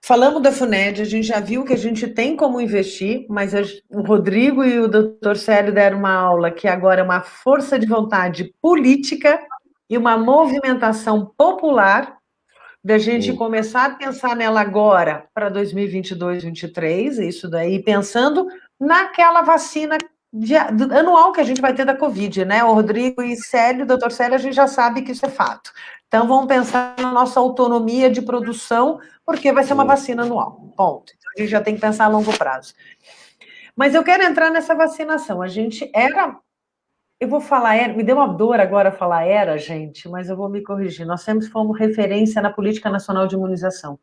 Falamos da FUNED, a gente já viu que a gente tem como investir, mas o Rodrigo e o Dr. Célio deram uma aula que agora é uma força de vontade política e uma movimentação popular da gente começar a pensar nela agora para 2022, 2023, isso daí, pensando naquela vacina anual que a gente vai ter da Covid, né? O Rodrigo e Célio, o Dr. Célio, a gente já sabe que isso é fato. Então, vamos pensar na nossa autonomia de produção, porque vai ser uma vacina anual, ponto. Então, a gente já tem que pensar a longo prazo. Mas eu quero entrar nessa vacinação. A gente era... Eu vou falar, me deu uma dor agora falar gente, mas eu vou me corrigir. Nós sempre fomos referência na Política Nacional de Imunização.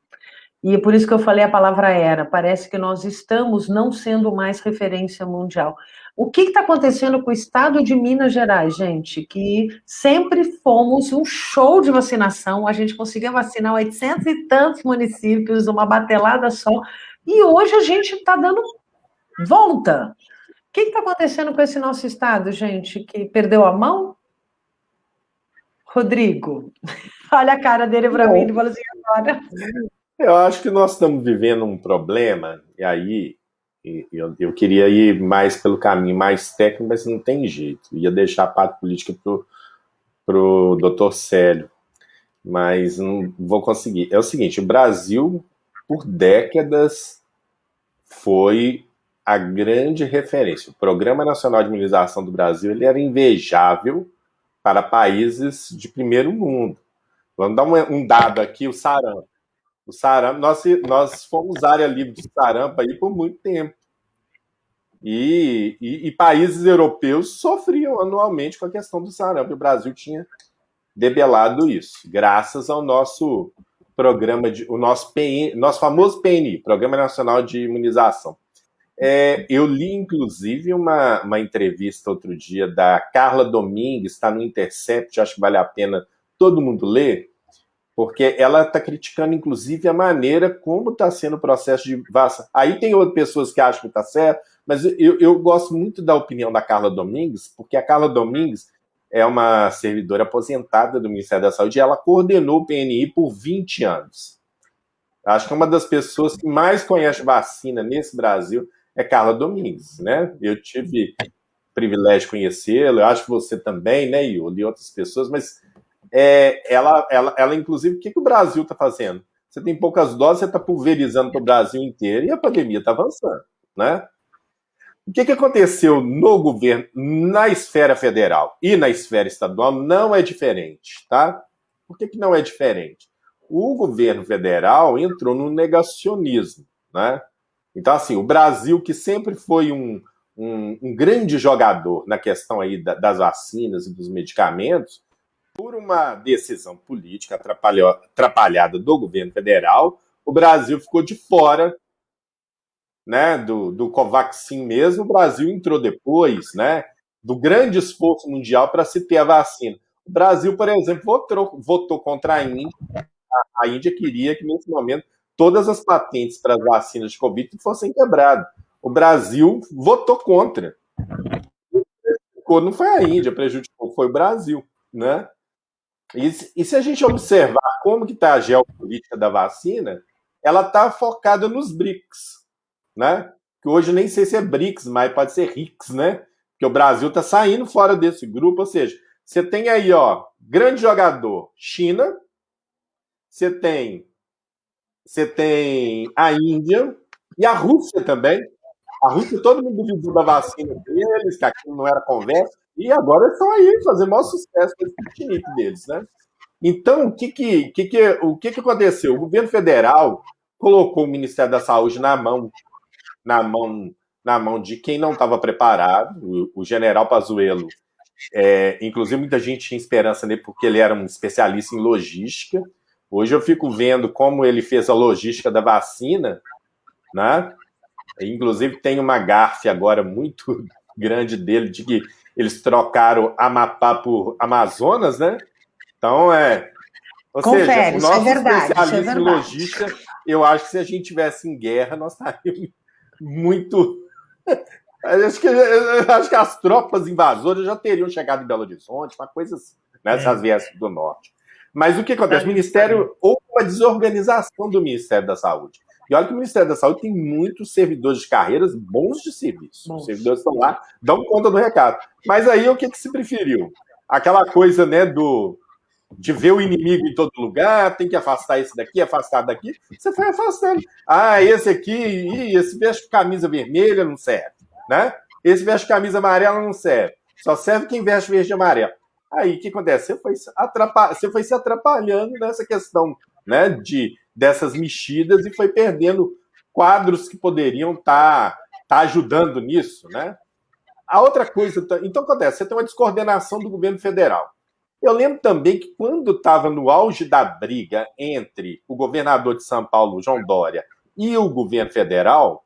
E é por isso que eu falei a palavra era. Parece que nós estamos não sendo mais referência mundial. O que está acontecendo com o estado de Minas Gerais, gente? Que sempre fomos um show de vacinação, a gente conseguia vacinar 800 e tantos municípios, uma batelada só, e hoje a gente está dando volta. O que está acontecendo com esse nosso estado, gente, que perdeu a mão? Rodrigo, olha a cara dele para mim e fala assim, agora. Eu acho que nós estamos vivendo um problema, e aí eu queria ir mais pelo caminho mais técnico, mas não tem jeito. Ia deixar a parte política para o doutor Célio, mas não vou conseguir. É o seguinte, o Brasil, por décadas, foi a grande referência. O Programa Nacional de Imunização do Brasil ele era invejável para países de primeiro mundo. Vamos dar um dado aqui, o sarampo. O sarampo, nós fomos área livre de sarampo aí por muito tempo. E países europeus sofriam anualmente com a questão do sarampo. O Brasil tinha debelado isso, graças ao nosso programa, o nosso famoso PNI, Programa Nacional de Imunização. Eu li, inclusive, uma entrevista outro dia da Carla Domingues, está no Intercept, acho que vale a pena todo mundo ler, porque ela está criticando, inclusive, a maneira como está sendo o processo de vacinação. Aí tem outras pessoas que acham que está certo, mas eu gosto muito da opinião da Carla Domingues, porque a Carla Domingues é uma servidora aposentada do Ministério da Saúde e ela coordenou o PNI por 20 anos. Acho que uma das pessoas que mais conhece vacina nesse Brasil é Carla Domingues, né? Eu tive o privilégio de conhecê-la, eu acho que você também, né, Ioli, e outras pessoas, mas ela, inclusive, o que o Brasil está fazendo? Você tem poucas doses, você está pulverizando para o Brasil inteiro e a pandemia está avançando, né? O que aconteceu no governo, na esfera federal e na esfera estadual, não é diferente, tá? Por que não é diferente? O governo federal entrou no negacionismo, né? Então, assim, o Brasil, que sempre foi um grande jogador na questão aí das vacinas e dos medicamentos, por uma decisão política atrapalhada do governo federal, o Brasil ficou de fora, né, do Covaxin mesmo. O Brasil entrou depois, né? do grande esforço mundial para se ter a vacina. O Brasil, por exemplo, votou contra a Índia. A Índia queria que, nesse momento, todas as patentes para as vacinas de Covid fossem quebradas. O Brasil votou contra. Não foi a Índia, prejudicou, foi o Brasil, né? E se a gente observar como que está a geopolítica da vacina, ela está focada nos BRICS, né? Que hoje nem sei se é BRICS, mas pode ser RICS, né? Porque o Brasil está saindo fora desse grupo, ou seja, você tem aí, ó, grande jogador, China, você tem a Índia e a Rússia também. A Rússia, todo mundo duvidou da vacina deles, que aquilo não era conversa, e agora estão aí fazendo o maior sucesso com esse Sputnik deles, né? Então, o que aconteceu? O governo federal colocou o Ministério da Saúde na mão de quem não estava preparado, o general Pazuello. Inclusive, muita gente tinha esperança nele porque ele era um especialista em logística. Hoje eu fico vendo como ele fez a logística da vacina, né? Inclusive, tem uma gafe agora muito grande dele, de que eles trocaram Amapá por Amazonas, né? Então, Ou Confere, seja, o nosso especialista em logística, eu acho que se a gente tivesse em guerra, nós estaríamos muito... Eu acho que as tropas invasoras já teriam chegado em Belo Horizonte, uma coisa assim, né, se elas viessem do norte. Mas o que acontece? Houve uma desorganização do Ministério da Saúde. E olha que o Ministério da Saúde tem muitos servidores de carreiras bons de serviço. Os servidores estão lá, dão conta do recado. Mas aí o que se preferiu? Aquela coisa, né, de ver o inimigo em todo lugar, tem que afastar esse daqui, afastar daqui. Você foi afastando. Esse aqui, esse veste camisa vermelha, não serve, né? Esse veste camisa amarela, não serve. Só serve quem veste verde e amarelo. Aí, o que acontece? Você foi se atrapalhando nessa questão, né, dessas mexidas e foi perdendo quadros que poderiam estar ajudando nisso, né? A outra coisa... Então, acontece, você tem uma descoordenação do governo federal. Eu lembro também que quando estava no auge da briga entre o governador de São Paulo, João Dória, e o governo federal,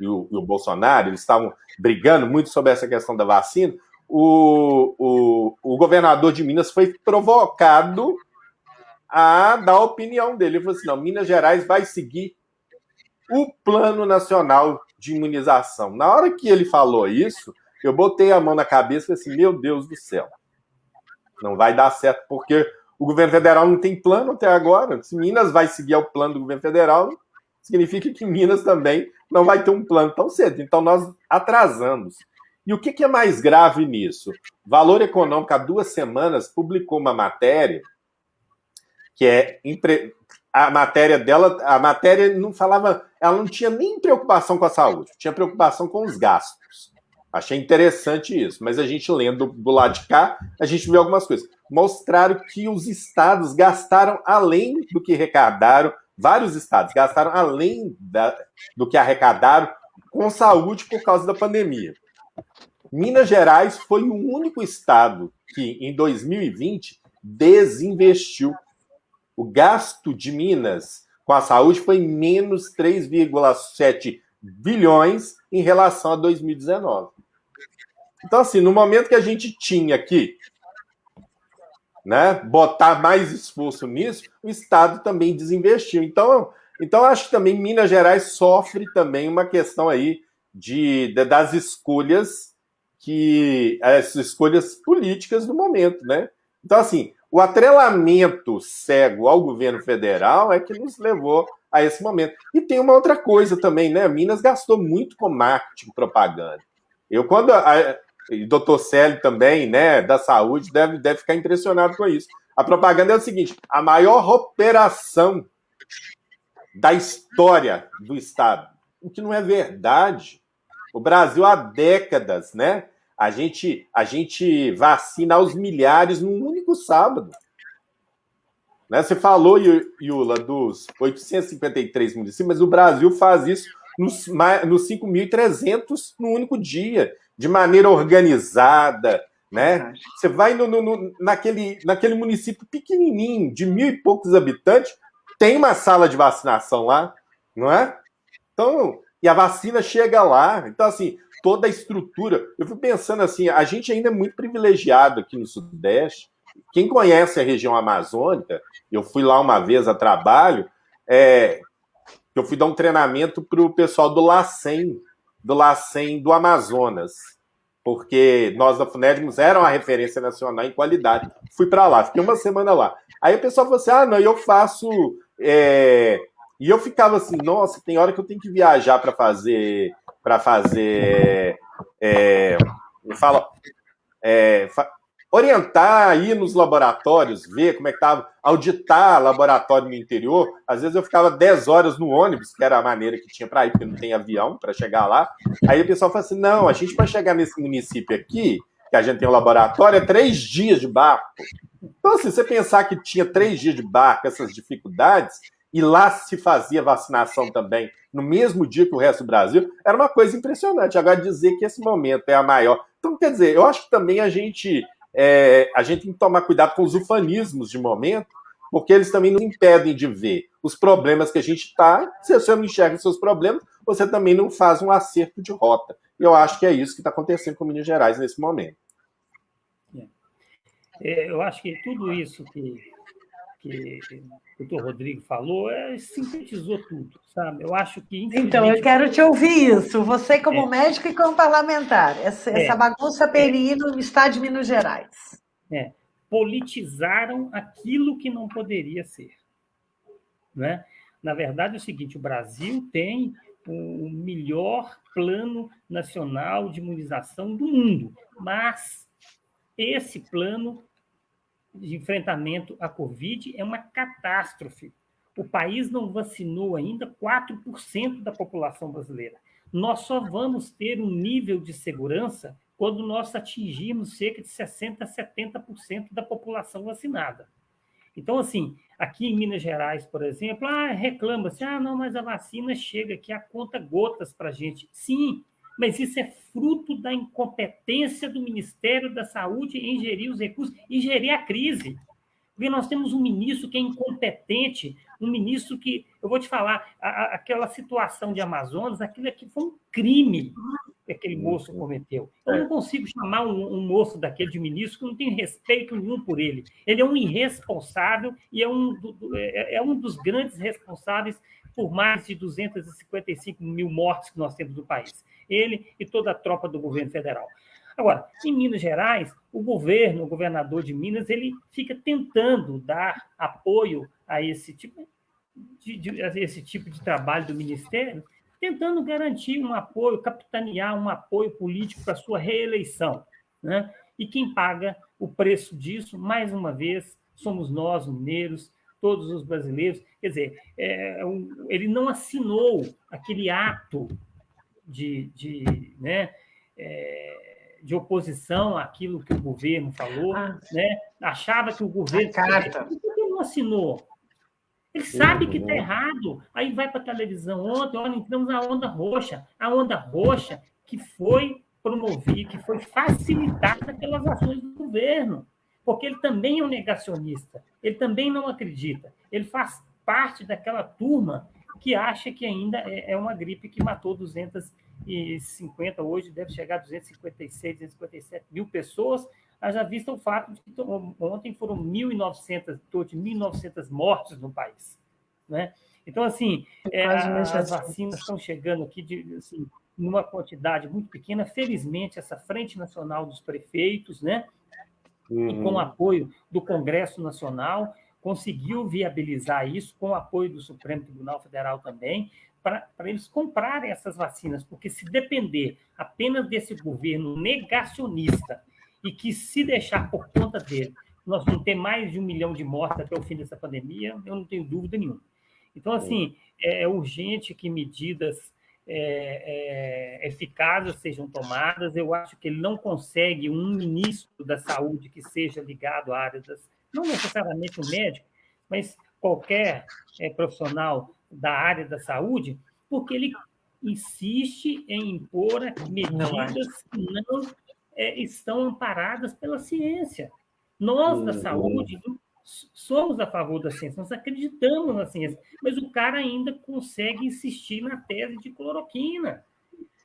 e o Bolsonaro, eles estavam brigando muito sobre essa questão da vacina, o governador de Minas foi provocado a dar a opinião dele. Ele falou assim, não, Minas Gerais vai seguir o Plano Nacional de Imunização. Na hora que ele falou isso, eu botei a mão na cabeça e falei assim, meu Deus do céu, não vai dar certo, porque o governo federal não tem plano até agora. Se Minas vai seguir o plano do governo federal, significa que Minas também não vai ter um plano tão cedo. Então, nós atrasamos. E o que é mais grave nisso? Valor Econômico, há 2 semanas, publicou uma matéria que a matéria dela, a matéria não falava, ela não tinha nem preocupação com a saúde, tinha preocupação com os gastos. Achei interessante isso, mas a gente lendo do lado de cá, a gente viu algumas coisas. Mostraram que os estados gastaram além do que arrecadaram, vários estados gastaram além do que arrecadaram com saúde por causa da pandemia. Minas Gerais foi o único estado que, em 2020, desinvestiu. O gasto de Minas com a saúde foi menos 3,7 bilhões em relação a 2019. Então, assim, no momento que a gente tinha que, né, botar mais esforço nisso, o Estado também desinvestiu. Então acho que também Minas Gerais sofre também uma questão aí das escolhas as escolhas políticas do momento, né? Então, assim, o atrelamento cego ao governo federal é que nos levou a esse momento. E tem uma outra coisa também, né? Minas gastou muito com marketing e propaganda. E doutor Célio também, né, da saúde, deve ficar impressionado com isso. A propaganda é o seguinte, a maior operação da história do Estado, o que não é verdade. O Brasil, há décadas, né, a gente vacina aos milhares num único sábado. Né? Você falou, Iula, dos 853 municípios, mas o Brasil faz isso nos 5.300 num único dia, de maneira organizada, né? Você vai naquele município pequenininho, de 1.000 e poucos habitantes, tem uma sala de vacinação lá, não é? Então, e a vacina chega lá. Então, assim, toda a estrutura. Eu fico pensando assim, a gente ainda é muito privilegiado aqui no Sudeste. Quem conhece a região amazônica, eu fui lá uma vez a trabalho, eu fui dar um treinamento para o pessoal do LACEN do Amazonas, porque nós da FUNEDMOS eram a referência nacional em qualidade. Fui para lá, fiquei uma semana lá. Aí o pessoal falou assim, não, eu faço... E eu ficava assim, nossa, tem hora que eu tenho que viajar para fazer... orientar, ir nos laboratórios, ver como é que estava, auditar laboratório no interior. Às vezes eu ficava 10 horas no ônibus, que era a maneira que tinha para ir, porque não tem avião para chegar lá. Aí o pessoal fala assim, não, a gente para chegar nesse município aqui, que a gente tem um laboratório, é 3 dias de barco. Então, assim, você pensar que tinha 3 dias de barco, essas dificuldades, e lá se fazia vacinação também, no mesmo dia que o resto do Brasil, era uma coisa impressionante. Agora, dizer que esse momento é a maior... Então, quer dizer, eu acho que também a gente tem que tomar cuidado com os ufanismos de momento, porque eles também não impedem de ver os problemas que a gente está. Se você não enxerga os seus problemas, você também não faz um acerto de rota. E eu acho que é isso que está acontecendo com Minas Gerais nesse momento. Eu acho que tudo isso que o doutor Rodrigo falou sintetizou tudo, sabe? Eu acho que... Então, eu quero te ouvir isso. Você como médico e como parlamentar. Essa bagunça perino no estado de Minas Gerais. Politizaram aquilo que não poderia ser. Né? Na verdade, é o seguinte, o Brasil tem o melhor plano nacional de imunização do mundo, mas esse plano de enfrentamento à Covid é uma catástrofe. O país não vacinou ainda 4% da população brasileira. Nós só vamos ter um nível de segurança quando nós atingirmos cerca de 60% a 70% da população vacinada. Então, assim, aqui em Minas Gerais, por exemplo, reclama-se, não, mas a vacina chega aqui a conta gotas para a gente. Sim, mas isso é fruto da incompetência do Ministério da Saúde em gerir os recursos e gerir a crise. Porque nós temos um ministro que é incompetente, um ministro que, eu vou te falar, aquela situação de Amazonas, aquilo aqui foi um crime que aquele moço cometeu. Eu não consigo chamar um moço daquele de ministro que não tem respeito nenhum por ele. Ele é um irresponsável e é um dos grandes responsáveis por mais de 255 mil mortes que nós temos no país. Ele e toda a tropa do governo federal. Agora, em Minas Gerais, o governador de Minas, ele fica tentando dar apoio a esse tipo de trabalho do Ministério, tentando garantir um apoio, capitanear um apoio político para a sua reeleição. Né? E quem paga o preço disso, mais uma vez, somos nós, mineiros, todos os brasileiros. Quer dizer, ele não assinou aquele ato de oposição àquilo que o governo falou, né? Achava que o governo... Por que ele não assinou? Ele sabe que está errado. Aí vai para a televisão ontem, olha, entramos na onda roxa. A onda roxa que foi promovida, que foi facilitada pelas ações do governo. Porque ele também é um negacionista. Ele também não acredita. Ele faz parte daquela turma que acha que ainda é uma gripe que matou 250, hoje deve chegar a 256, 257 mil pessoas, haja vista o fato de que ontem foram 1.900 mortes no país. Né? Então, assim, as vacinas estão chegando aqui assim, numa quantidade muito pequena. Felizmente, essa Frente Nacional dos Prefeitos, né, e com o apoio do Congresso Nacional, conseguiu viabilizar isso, com o apoio do Supremo Tribunal Federal também, para eles comprarem essas vacinas, porque se depender apenas desse governo negacionista e que se deixar por conta dele, nós vamos ter mais de 1 milhão de mortes até o fim dessa pandemia, eu não tenho dúvida nenhuma. Então, assim, é urgente que medidas eficazes sejam tomadas. Eu acho que ele não consegue um ministro da saúde que seja ligado à área não necessariamente um médico, mas qualquer profissional da área da saúde, porque ele insiste em impor medidas que não estão amparadas pela ciência. Nós, da saúde, somos a favor da ciência, nós acreditamos na ciência, mas o cara ainda consegue insistir na tese de cloroquina.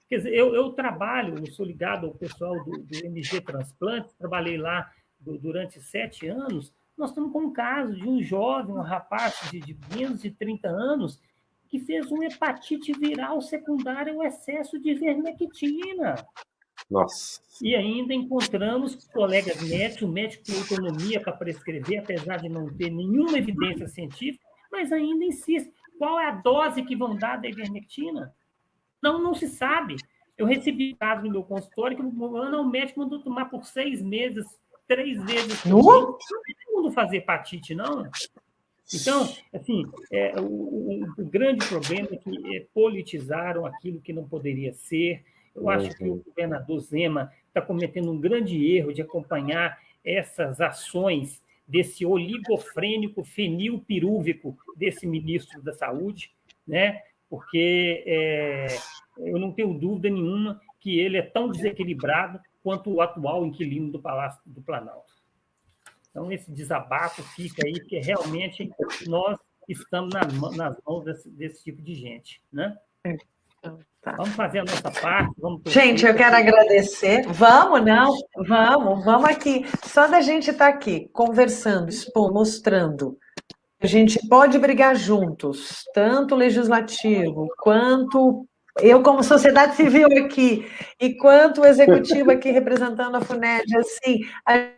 Quer dizer, eu trabalho, eu sou ligado ao pessoal do MG Transplantes, trabalhei lá durante 7 anos. Nós estamos com um caso de um jovem, um rapaz de menos de 30 anos, que fez uma hepatite viral secundária ao excesso de ivermectina. Nossa. E ainda encontramos colegas médicos, o médico tem autonomia para prescrever, apesar de não ter nenhuma evidência científica, mas ainda insiste. Qual é a dose que vão dar da ivermectina? Não se sabe. Eu recebi caso no meu consultório que o médico mandou tomar por 6 meses, 3 vezes por dia. Não tem todo mundo fazer hepatite, não. Então, assim, o grande problema é que politizaram aquilo que não poderia ser. Eu acho que o governador Zema está cometendo um grande erro de acompanhar essas ações desse oligofrênico fenilpirúvico desse ministro da Saúde, né? Porque eu não tenho dúvida nenhuma que ele é tão desequilibrado quanto o atual inquilino do Palácio do Planalto. Então, esse desabafo fica aí, porque realmente nós estamos nas mãos desse tipo de gente, né? Tá. Vamos fazer a nossa parte. Gente, eu quero agradecer. Vamos aqui. Só da gente estar aqui, conversando, mostrando. A gente pode brigar juntos, tanto o legislativo, quanto eu como sociedade civil aqui, e quanto o executivo aqui representando a FUNED, assim, a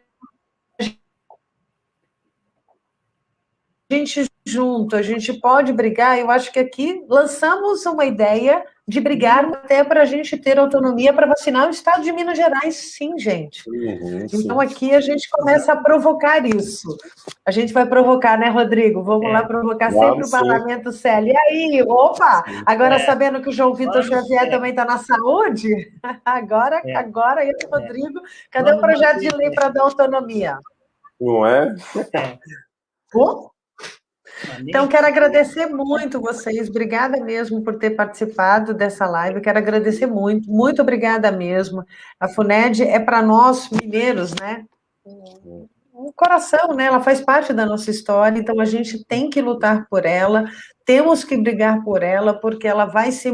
gente junto, a gente pode brigar. Eu acho que aqui lançamos uma ideia de brigar até para a gente ter autonomia para vacinar o estado de Minas Gerais, sim, gente. Então, aqui a gente começa a provocar isso. A gente vai provocar, né, Rodrigo? Vamos lá provocar sempre o parlamento CL. E aí, opa! Agora, sabendo que o João Vitor Xavier também está na saúde, agora eu e o Rodrigo, cadê o projeto de lei para dar autonomia? Não é? Então, quero agradecer muito vocês, obrigada mesmo por ter participado dessa live, quero agradecer muito, muito obrigada mesmo. A FUNED é para nós, mineiros, né? Um coração, né? Ela faz parte da nossa história, então a gente tem que lutar por ela, temos que brigar por ela, porque ela vai ser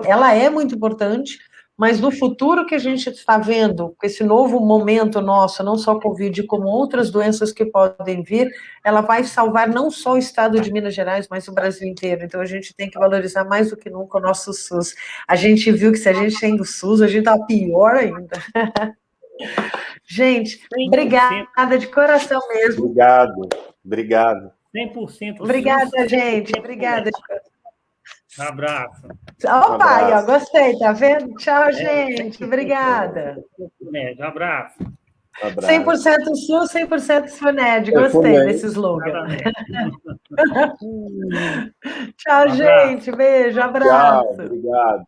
ela é muito importante, mas no futuro que a gente está vendo, com esse novo momento nosso, não só Covid, como outras doenças que podem vir, ela vai salvar não só o estado de Minas Gerais, mas o Brasil inteiro. Então, a gente tem que valorizar mais do que nunca o nosso SUS. A gente viu que se a gente tem o SUS, a gente está pior ainda. Gente, obrigada de coração mesmo. Obrigado. 100%. Obrigada, gente. Obrigada. Um abraço. Opa, aí, ó, gostei, tá vendo? Tchau, gente. Obrigada. Um abraço. 100% SUS, 100% FUNED. Gostei desse slogan. Tchau, gente. Beijo, abraço. Tchau, obrigado.